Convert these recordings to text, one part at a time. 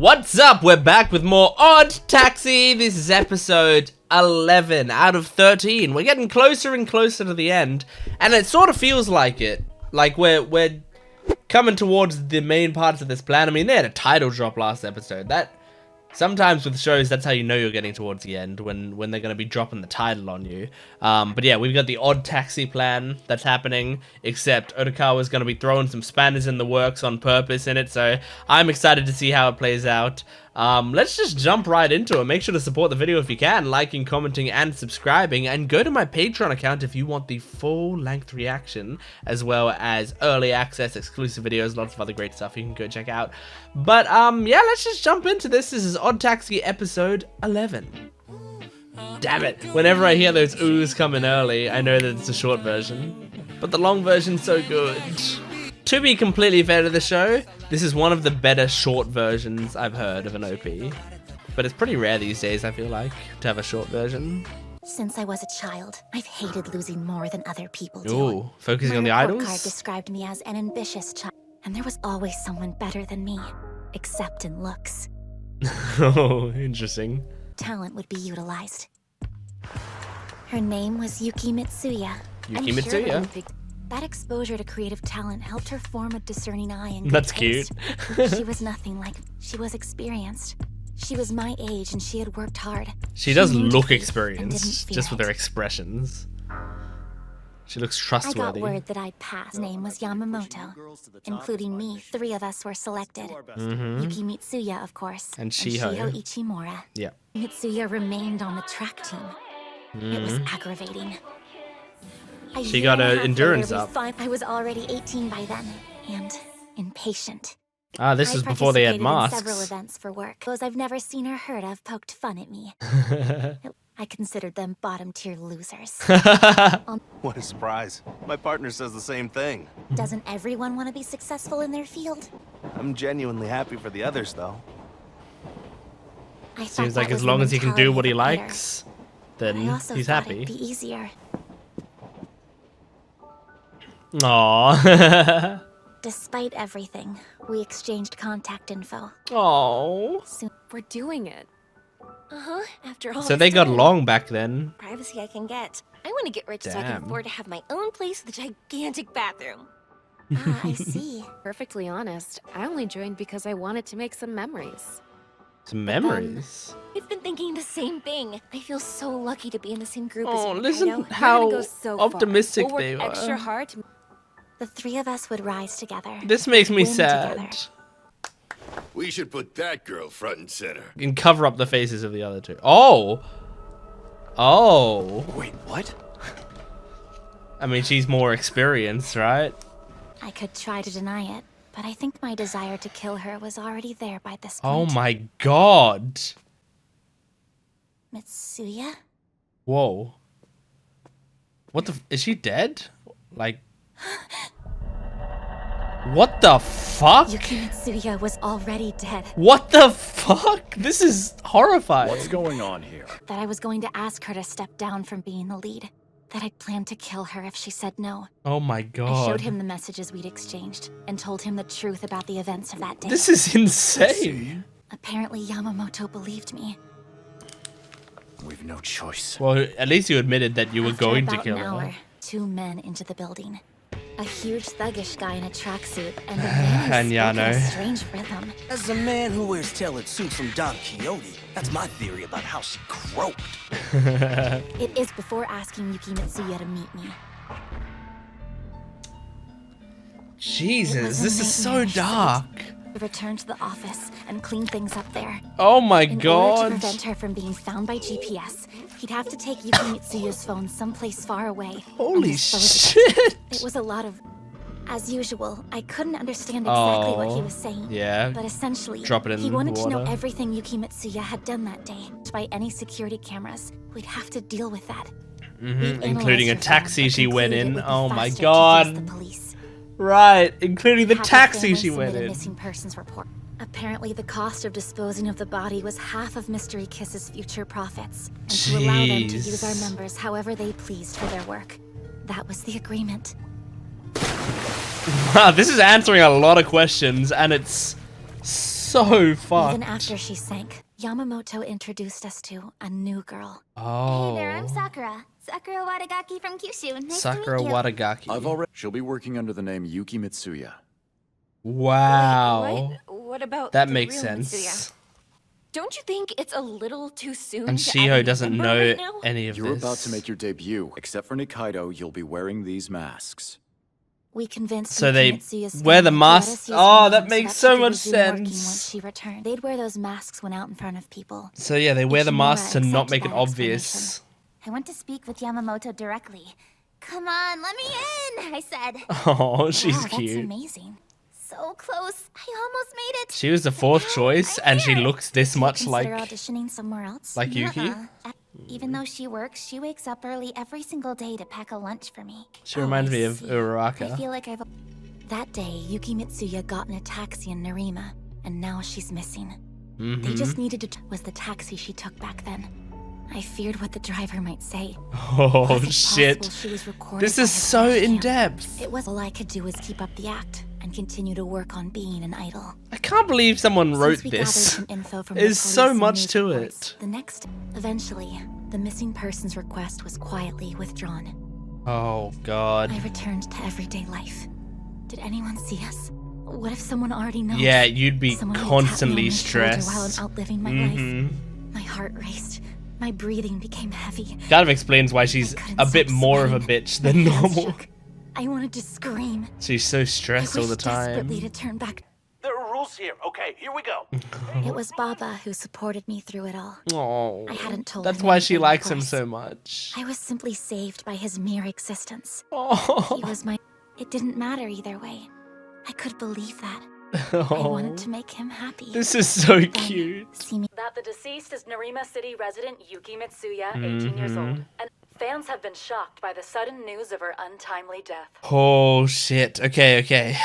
What's up? We're back with more Odd Taxi. This is episode 11 out of 13. We're getting closer and closer to the end, and it sort of feels like it. Like we're coming towards the main parts of this plan. I mean, they had a title drop last episode. That sometimes with shows, that's how you know you're getting towards the end, when they're going to be dropping the title on you. But yeah, we've got the Odd Taxi plan that's happening, except Odokawa is going to be throwing some spanners in the works on purpose in it, so I'm excited to see how it plays out. Let's just jump right into it. Make sure to support the video if you can, liking, commenting, and subscribing, and go to my Patreon account if you want the full-length reaction, as well as early access, exclusive videos, lots of other great stuff you can go check out. But, yeah, let's just jump into this. This is Odd Taxi episode 11. Damn it. Whenever I hear those oohs coming early, I know that it's a short version, but the long version's so good. To be completely fair to the show, this is one of the better short versions I've heard of an OP. But it's pretty rare these days, I feel like, to have a short version. Since I was a child, I've hated losing more than other people do. Ooh, focusing on the My idols? report card described me as an ambitious child, and there was always someone better than me, except in looks. Oh, interesting. Talent would be utilized. Her name was Yuki Mitsuya. Yuki Mitsuya? That exposure to creative talent helped her form a discerning eye and good That's taste. cute. She was nothing like, she was experienced. She was my age and she had worked hard. She does knew look defeat and experienced, didn't fear just with it. her expressions. She looks I got trustworthy. word that I'd passed. His name was Yamamoto. Including me, 3 of us were selected. Yuki Mitsuya, of course. And Shiho. Ichimura. Yeah. Mitsuya remained on the track team. It was aggravating. A She year got and a her half endurance later, up. I was already 18 by then, and impatient. Ah, this is before they had participated in several masks. events for work. Those I've never seen or heard of poked fun at me. I considered them bottom-tier losers. What a surprise. My partner says the same thing. Doesn't everyone want to be successful in their field? I'm genuinely happy for the others, though. I thought Seems like that as was the long as he can do mentality what he of a fighter. likes, I then also he's thought happy. it'd be easier. Aww. Despite everything, we exchanged contact info. Aww. Soon, We're doing it. After all So this they got time, along back then. privacy I can get. I want to get rich so I Damn. can afford to have my own place with a gigantic bathroom. Ah, I see. Perfectly honest, I only joined because I wanted to make some memories. Some memories. I've been thinking the same thing. I feel so lucky to be in the same group Oh, as you. listen I know. how We're gonna go so far. optimistic We'll work they were. extra hard to The 3 of us would rise together. This makes me Win sad. together. We should put that girl front and center. And cover up the faces of the other two. Oh. Oh. Wait, what? I mean, she's more experienced, right? I could try to deny it, but I think my desire to kill her was already there by this Oh point. my god. Mitsuya? Whoa. What the is she dead? Like what the fuck? Yuki Mitsuya was already dead. What the fuck? This is horrifying. What's going on here? That I was going to ask her to step down from being the lead. That I'd planned to kill her if she said no. Oh my I god. showed him the messages we'd exchanged and told him the truth about the events of that day. This is insane. Apparently Yamamoto believed me. We've no choice. Well, at least you admitted that you were After going to about kill an hour, her. 2 men into the building. A huge thuggish guy in a tracksuit and a man And who spoke in Yano. a strange rhythm. As a man who wears tailored suits from Don Quixote, that's my theory about how she croaked. It is before asking Yuki Mitsuya to meet me. Jesus, It was a this is so nightmare, she said. dark. To return to the office and clean things up there. Oh my In order to god. prevent her from being found by GPS, he'd have to take Yuki Mitsuya's phone someplace far away. and Holy dispose of it. shit. It was a lot of... As usual, I couldn't understand exactly what he Oh, was saying. yeah. But essentially, Drop it in he wanted to know water. everything Yuki Mitsuya had done that day. By any security cameras, we'd have to deal with that. We'd analyze Including a her phone, taxi but she went concluded it in. would be Oh my faster to use the god. police. Right, including the Have her taxi family she went submit a in. missing persons report. Apparently, the cost of disposing of the body was half of Mystery Kiss's future profits, and to allow them to use our Jeez. members however they pleased for their work. That was the agreement. Wow, this is answering a lot of questions, and it's so fucked. Even after she sank, Yamamoto introduced us to a new girl. Oh. Hey there, I'm Sakura. Sakura Wadagaki from Kyushu. Nice Sakura to meet you. Wadagaki. She'll be working under the name Yuki Mitsuya. Wow. What about That the makes real sense. Mitsuya? Don't you think it's a little too soon? And to Shiho add a doesn't member know right now? any of You're this. about to make your debut. Except for Nikaido, you'll be wearing these masks. We convinced So Yuki they Mitsuya's wear the family to let masks? us use Oh, her that name makes she so could much resume working sense. Once she returned. They'd wear those masks when out in front of people. So yeah, they wear the Ichimura masks to not accepted make it that obvious. I want to speak with Yamamoto directly. Come on, let me in, I said. Oh, she's Wow, that's cute. amazing. So close. I almost made it. She was the fourth Now choice, I'm and she here. looks this much like Consider auditioning somewhere else? Yuki. Nuh-uh. Even though she works, she wakes up early every single day to pack a lunch for me. She reminds I me of see. Uraraka. I feel like I've... That day, Yuki Mitsuya got in a taxi in Narima, and now she's missing. They just needed to... Was the taxi she took back then. I feared what the driver might say. Oh Was it shit. possible she was recorded This by is a so crash in cam? depth. It was all I could do was keep up the act and continue to work on being an idol. I can't believe someone wrote Since we gathered this. some info from There's the so police and much news to reports, it. The next, eventually, the missing persons request was quietly withdrawn. Oh god. I returned to everyday life. Did anyone see us? What if someone already knows? Yeah, you'd be Someone would tap me on constantly my shoulder while stressed. I'm outliving my life. My heart raced. My breathing became heavy. Kind of explains why she's couldn't a bit stop more of a sweating. bitch than My hands normal. shook. I wanted to scream. She's so I stressed all the wished desperately time. to turn back. There are rules here. Okay, here we go. It was Baba who supported me through it all. Oh, I hadn't told that's him why she anything, of likes him course. so much. I was simply saved by his mere existence. He Oh, was my... It didn't matter either way. I could believe that. I wanted to make him happy. this is so Then cute. see me. That the deceased is Narima City resident Yuki Mitsuya, 18 years old, and fans have been shocked by the sudden news of her untimely death. Oh shit. Okay.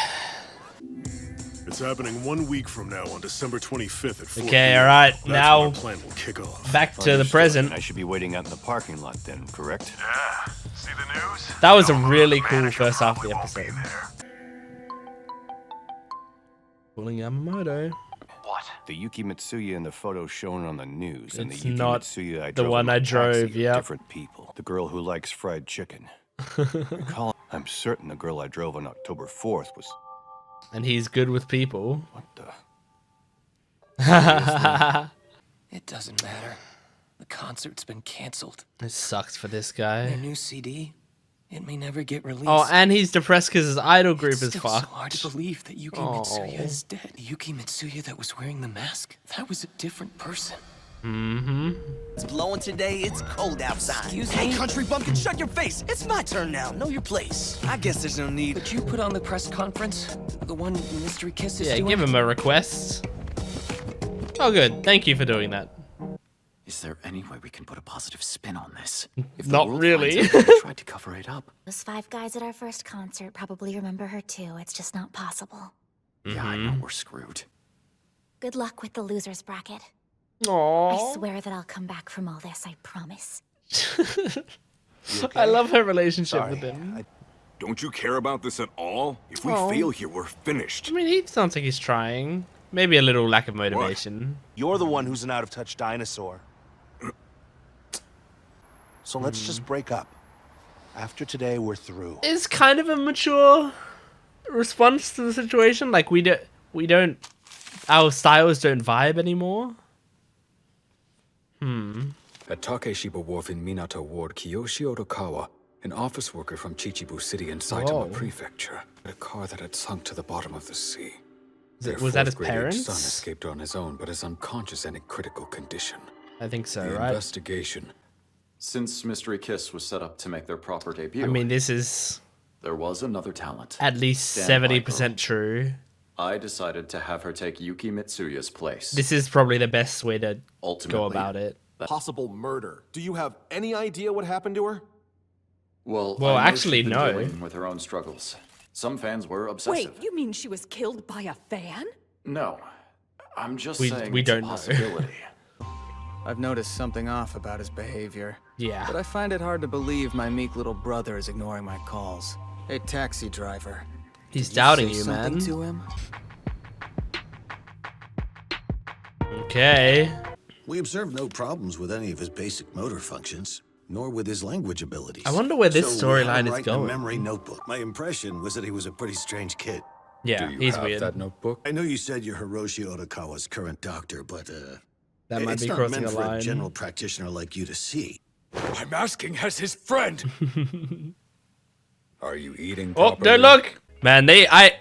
It's happening 1 week from now on December 25th at 4 Okay, p.m. alright, That's now- when our plan will kick off. Back to the present. I should be waiting out in the parking lot then, correct? Yeah. See the news? That was a really cool first half of the episode. Pulling Yamamoto. What? The Yuki Mitsuya in the photo shown on the news and the It's Yuki not Mitsuya I the drove one in my I drove, taxi are yep. different people. The girl who likes fried chicken. I'm certain the girl I drove on October 4th was... And he's good with people. What the... It doesn't matter. The concert's been canceled. It sucks for this Their guy. new CD, it may never get released. Oh, and he's depressed because his idol group It's is still so fucked. hard to believe that Yuki Oh. Mitsuya is dead. The Yuki Mitsuya that was wearing the mask, that was a different person. It's blowing today. It's cold outside. Excuse me? Hey, country bumpkin, shut your face. It's my turn now. Know your place. I guess there's no need. But you put on the press conference? The one Mystery Kiss is Yeah, doing? give him a request. Oh, good. Thank you for doing that. Is there any way we can put a positive spin on this? If Not world really. finds out we tried to cover it up. Those 5 guys at our first concert probably remember her too. It's just not possible. Yeah, I know we're screwed. Good luck with the loser's bracket. I Aww. swear that I'll come back from all this, I promise. I love her relationship with him. Don't you care about this at all? If we fail here, we're finished. I mean, he sounds like he's trying. Maybe a little lack of motivation. You're the one who's an out-of-touch dinosaur. So let's just break up. After today, we're through. It's kind of a mature response to the situation. Like we don't, our styles don't vibe anymore. At Takeshiba Wharf in Minato Ward, Kiyoshi Odokawa, an office worker from Chichibu City in Saitama Whoa. Prefecture, had a car that had sunk to the bottom of the sea. Was that his fourth-grade age parents? son escaped on his own, but is unconscious and in critical condition. I think so, The right? investigation. Since Mystery Kiss was set up to make their proper debut, I mean, this is there was another talent. at least Stand by 70% true. I decided to have her take Yuki Mitsuya's place. This is probably the best way to Ultimately, go about it. Possible murder. Do you have any idea what happened to her? Well, Well, I know actually, she's been no. dealing with her own struggles. Some fans were obsessive. Wait, you mean she was killed by a fan? No, I'm just We saying it's don't a know. possibility. I've noticed something off about his behavior. Yeah. But I find it hard to believe my meek little brother is ignoring my calls. Hey, taxi driver. He's did doubting say you, something man. to him? Okay. We observed no problems with any of his basic motor functions, nor with his language abilities. I wonder where this So we had storyline him is write in going. a memory notebook. My impression was that he was a pretty strange kid. Yeah, Do you he's have weird. that notebook? I know you said you're Hiroshi Odokawa's current doctor, but That might it's be not crossing meant a for line. a general practitioner like you to see. I'm asking as his friend. Are you eating Oh, properly? don't look! Man,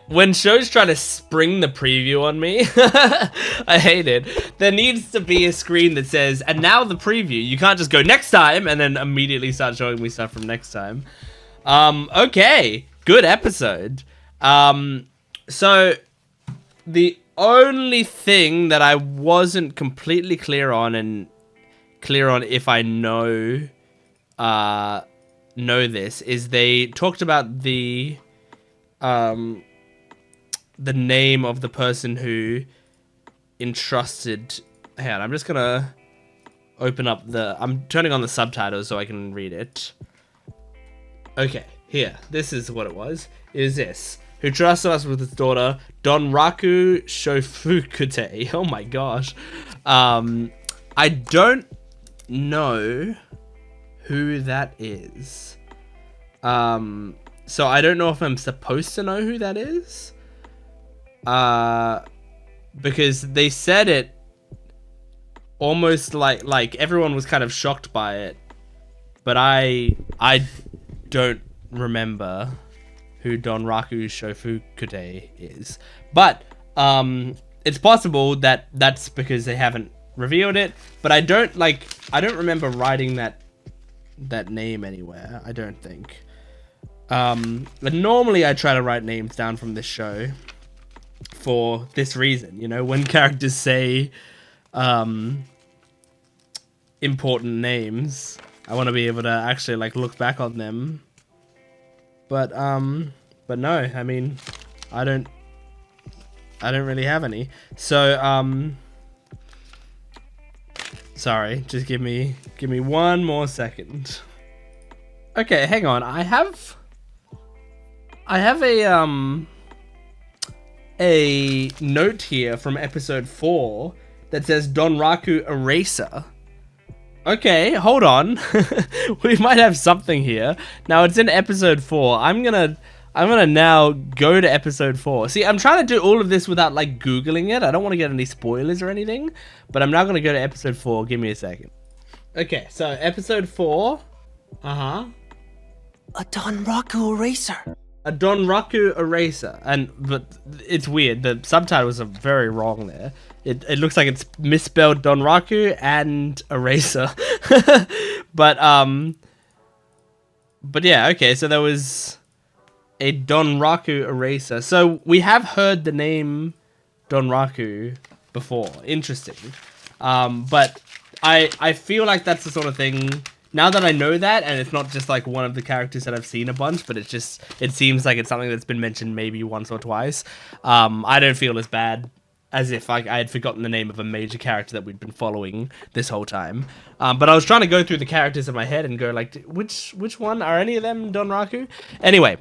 when shows try to spring the preview on me, I hate it. There needs to be a screen that says, and now the preview. You can't just go next time and then immediately start showing me stuff from next time. Okay, good episode. So the only thing that I wasn't completely clear on if I know this is they talked about the name of the person who entrusted. Hang on, I'm just gonna open up I'm turning on the subtitles so I can read it. Okay, here. This is what it was. It is this. Who trusted us with his daughter, Donraku Shofukute. Oh my gosh. I don't know who that is. So I don't know if I'm supposed to know who that is. Because they said it almost like everyone was kind of shocked by it. But I don't remember who Donraku Shofukute is. But it's possible that that's because they haven't revealed it. But I don't remember writing that name anywhere. I don't think. But normally I try to write names down from this show for this reason, you know, when characters say important names, I want to be able to actually like look back on them. But no, I mean, I don't really have any. So sorry, just give me one more second. Okay, hang on. I have a note here from episode 4 that says Donraku Eraser. Okay, hold on. We might have something here. Now it's in episode 4. I'm gonna now go to episode 4. See, I'm trying to do all of this without like Googling it. I don't want to get any spoilers or anything, but I'm now gonna go to episode 4. Give me a second. Okay, so episode 4. A Donraku Eraser. A Donraku Eraser. But it's weird. The subtitles are very wrong there. It looks like it's misspelled Donraku and Eraser. But yeah, okay, so there was a Donraku Eraser. So we have heard the name Donraku before. Interesting. But I feel like that's the sort of thing. Now that I know that, and it's not just like one of the characters that I've seen a bunch, but it seems like it's something that's been mentioned maybe once or twice. I don't feel as bad as if I had forgotten the name of a major character that we'd been following this whole time. But I was trying to go through the characters in my head and go like, which one? Are any of them Donraku? Anyway,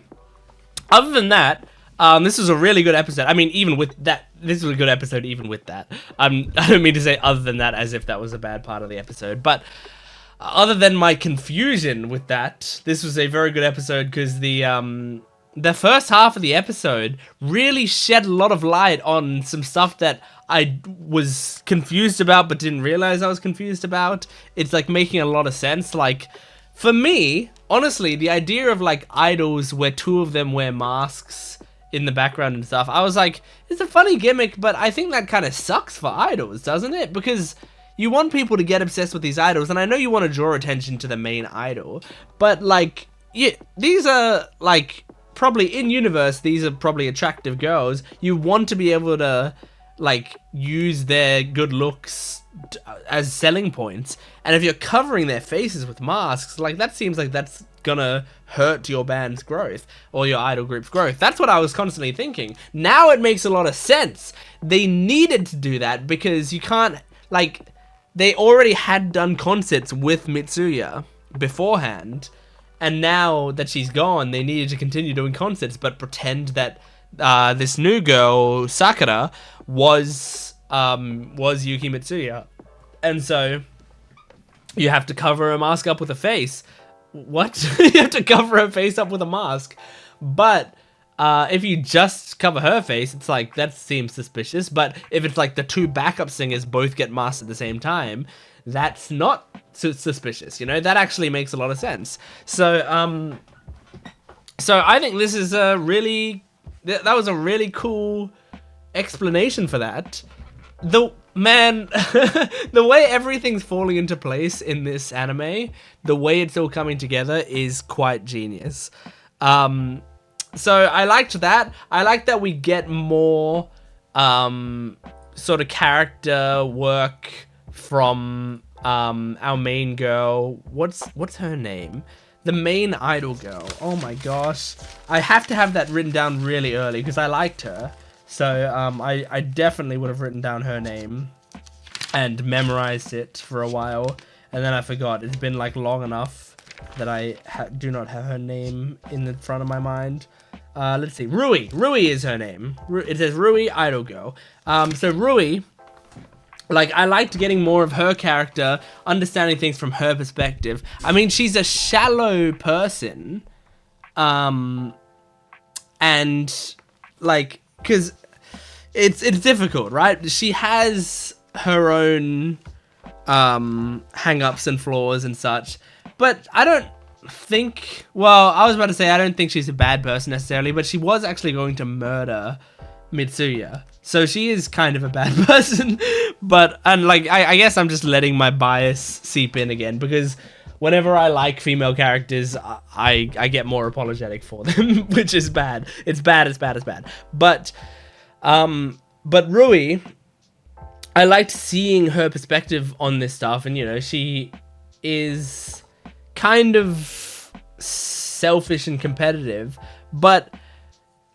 other than that, this was a really good episode. I mean, even with that, this was a good episode even with that. I don't mean to say other than that as if that was a bad part of the episode, but other than my confusion with that, this was a very good episode because the first half of the episode really shed a lot of light on some stuff that I was confused about but didn't realize I was confused about. It's like making a lot of sense. Like, for me, honestly, the idea of like idols where two of them wear masks in the background and stuff, I was like, it's a funny gimmick, but I think that kind of sucks for idols, doesn't it? Because you want people to get obsessed with these idols, and I know you want to draw attention to the main idol, but like, these are like, probably in universe, these are probably attractive girls. You want to be able to like use their good looks as selling points, and if you're covering their faces with masks, like that seems like that's gonna hurt your band's growth or your idol group's growth. That's what I was constantly thinking. Now it makes a lot of sense. They needed to do that because you can't, like, they already had done concerts with Mitsuya beforehand, and now that she's gone, they needed to continue doing concerts, but pretend that this new girl, Sakura, was was Yuki Mitsuya. And so you have to cover her mask up with a face. What? You have to cover her face up with a mask. But if you just cover her face, it's like, that seems suspicious. But if it's like the two backup singers both get masked at the same time, that's not suspicious, you know? That actually makes a lot of sense. So, so I think this is a really... That was a really cool explanation for that. The way everything's falling into place in this anime, the way it's all coming together is quite genius. So I liked that. I like that we get more sort of character work from our main girl. What's her name? The main idol girl. Oh my gosh. I have to have that written down really early because I liked her. So I definitely would have written down her name and memorized it for a while. And then I forgot. It's been like long enough that I do not have her name in the front of my mind. Let's see. Rui. Rui is her name. It says Rui Idol Girl. So Rui, like, I liked getting more of her character, understanding things from her perspective. I mean, she's a shallow person. And, like, because it's difficult, right? She has her own hang-ups and flaws and such. But I don't think... Well, I was about to say I don't think she's a bad person necessarily, but she was actually going to murder Mitsuya. So she is kind of a bad person. But, and like, I guess I'm just letting my bias seep in again, because whenever I like female characters, I get more apologetic for them, which is bad. It's bad, it's bad, it's bad. But Rui, I liked seeing her perspective on this stuff, and you know, she is kind of selfish and competitive, but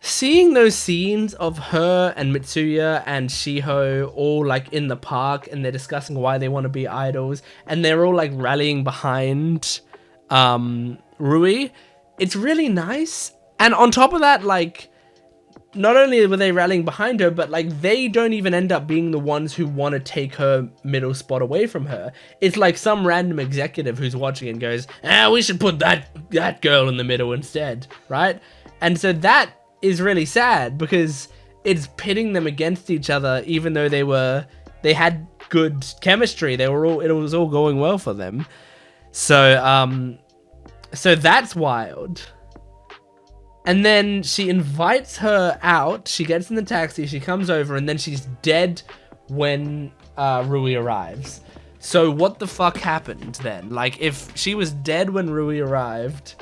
seeing those scenes of her and Mitsuya and Shiho all like in the park and they're discussing why they want to be idols and they're all like rallying behind Rui, it's really nice. And on top of that, like, not only were they rallying behind her, but like they don't even end up being the ones who want to take her middle spot away from her. It's like some random executive who's watching and goes, we should put that girl in the middle instead, right? And so that is really sad because it's pitting them against each other, even though they had good chemistry. It was all going well for them. So so that's wild. And then she invites her out. She gets in the taxi. She comes over, and then she's dead when Rui arrives. So what the fuck happened then? Like, if she was dead when Rui arrived,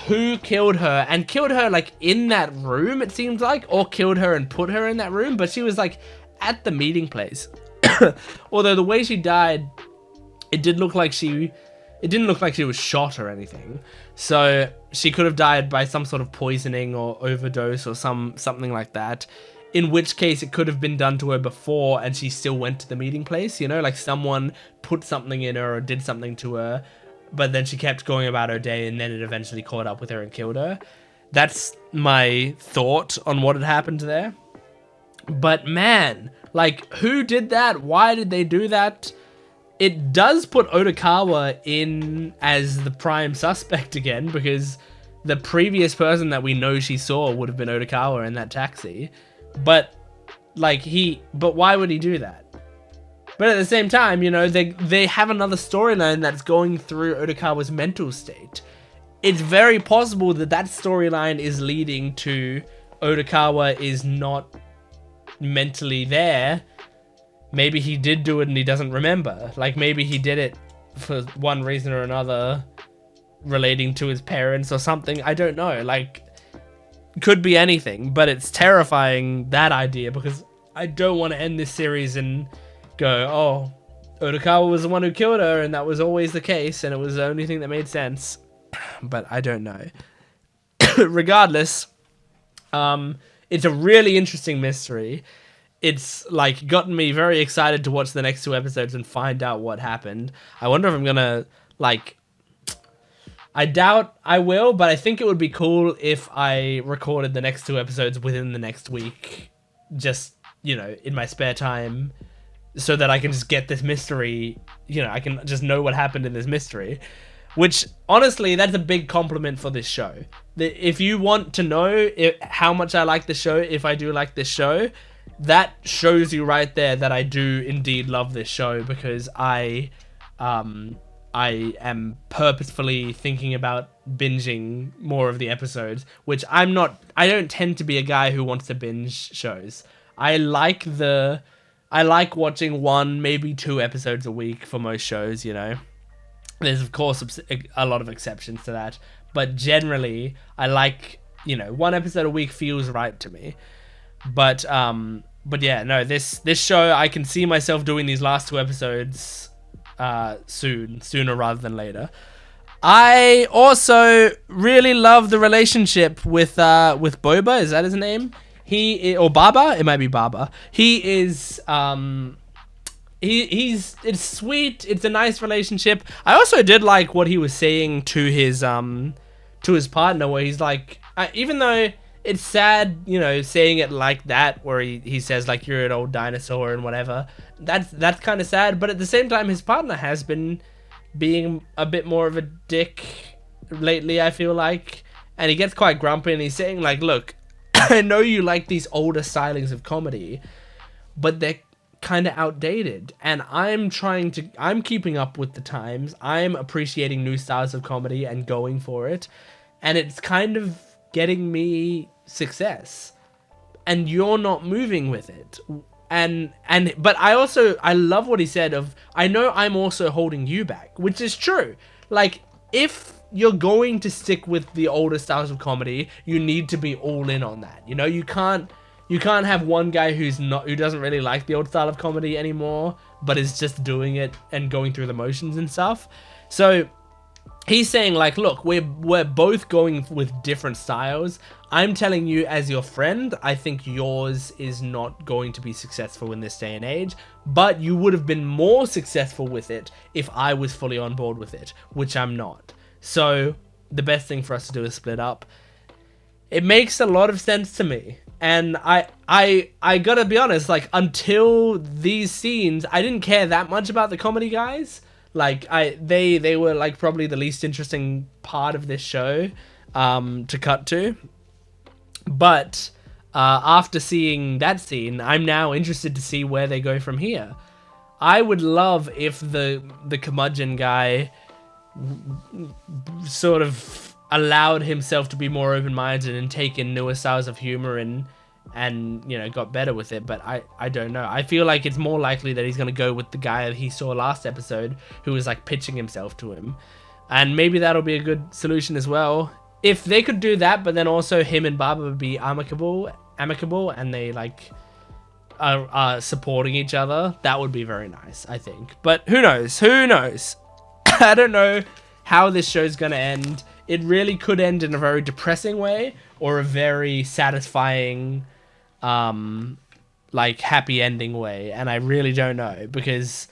who killed her? And killed her, like, in that room, it seems like? Or killed her and put her in that room? But she was, like, at the meeting place. Although the way she died, it didn't look like she was shot or anything. So she could have died by some sort of poisoning or overdose or something like that. In which case it could have been done to her before and she still went to the meeting place, you know? Like someone put something in her or did something to her, but then she kept going about her day and then it eventually caught up with her and killed her. That's my thought on what had happened there. But man, like, who did that? Why did they do that? It does put Odokawa in as the prime suspect again, because the previous person that we know she saw would have been Odokawa in that taxi. But, like, but why would he do that? But at the same time, you know, they have another storyline that's going through Odokawa's mental state. It's very possible that storyline is leading to Odokawa is not mentally there. Maybe he did do it and he doesn't remember. Like, maybe he did it for one reason or another, relating to his parents or something. I don't know. Like, could be anything, but it's terrifying, that idea, because I don't want to end this series and go, oh, Odokawa was the one who killed her and that was always the case and it was the only thing that made sense. But I don't know. Regardless, it's a really interesting mystery. It's, like, gotten me very excited to watch the next 2 episodes and find out what happened. I wonder if I'm gonna, like... I doubt I will, but I think it would be cool if I recorded the next 2 episodes within the next week. Just, you know, in my spare time, so that I can just get this mystery, you know, I can just know what happened in this mystery. Which, honestly, that's a big compliment for this show. If you want to know how much I like the show, if I do like this show, that shows you right there that I do indeed love this show, because I am purposefully thinking about binging more of the episodes, which I don't tend to be a guy who wants to binge shows. I like watching 1, maybe 2 episodes a week for most shows, you know. There's, of course, a lot of exceptions to that. But generally, I like, you know, 1 episode a week feels right to me. But yeah, no, this show, I can see myself doing these last 2 episodes sooner rather than later. I also really love the relationship with Boba. Is that his name? Or Baba? It might be Baba. He is... it's sweet. It's a nice relationship. I also did like what he was saying to his partner, where he's like, even though it's sad, you know, saying it like that, where he says like, you're an old dinosaur and whatever. That's kind of sad, but at the same time, his partner has been being a bit more of a dick lately, I feel like, and he gets quite grumpy, and he's saying like, look, I know you like these older stylings of comedy, but they're kind of outdated, and I'm keeping up with the times. I'm appreciating new styles of comedy and going for it, and it's kind of getting me success, and you're not moving with it. But I love what he said of, I know I'm also holding you back, which is true. Like, if you're going to stick with the older styles of comedy, you need to be all in on that. You know, you can't have one guy who doesn't really like the old style of comedy anymore, but is just doing it and going through the motions and stuff. So he's saying like, look, we're both going with different styles. I'm telling you as your friend, I think yours is not going to be successful in this day and age, but you would have been more successful with it if I was fully on board with it, which I'm not. So the best thing for us to do is split up. It makes a lot of sense to me. And I gotta be honest, like, until these scenes, I didn't care that much about the comedy guys. Like, they were like probably the least interesting part of this show to cut to. But after seeing that scene, I'm now interested to see where they go from here. I would love if the curmudgeon guy sort of allowed himself to be more open-minded and take in newer styles of humor and you know, got better with it. But I don't know. I feel like it's more likely that he's going to go with the guy that he saw last episode, who was like pitching himself to him. And maybe that'll be a good solution as well. If they could do that, but then also him and Baba would be amicable and they like are supporting each other, that would be very nice, I think. But who knows? I don't know how this show's gonna end. It really could end in a very depressing way or a very satisfying, like happy ending way, and I really don't know, because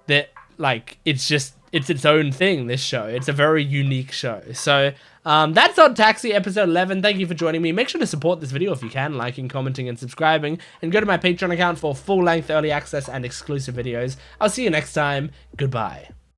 it's its own thing. This show, it's a very unique show. So that's ODDTAXI episode 11. Thank you for joining me. Make sure to support this video if you can, liking, commenting, and subscribing, and go to my Patreon account for full-length early access and exclusive videos. I'll see you next time. Goodbye.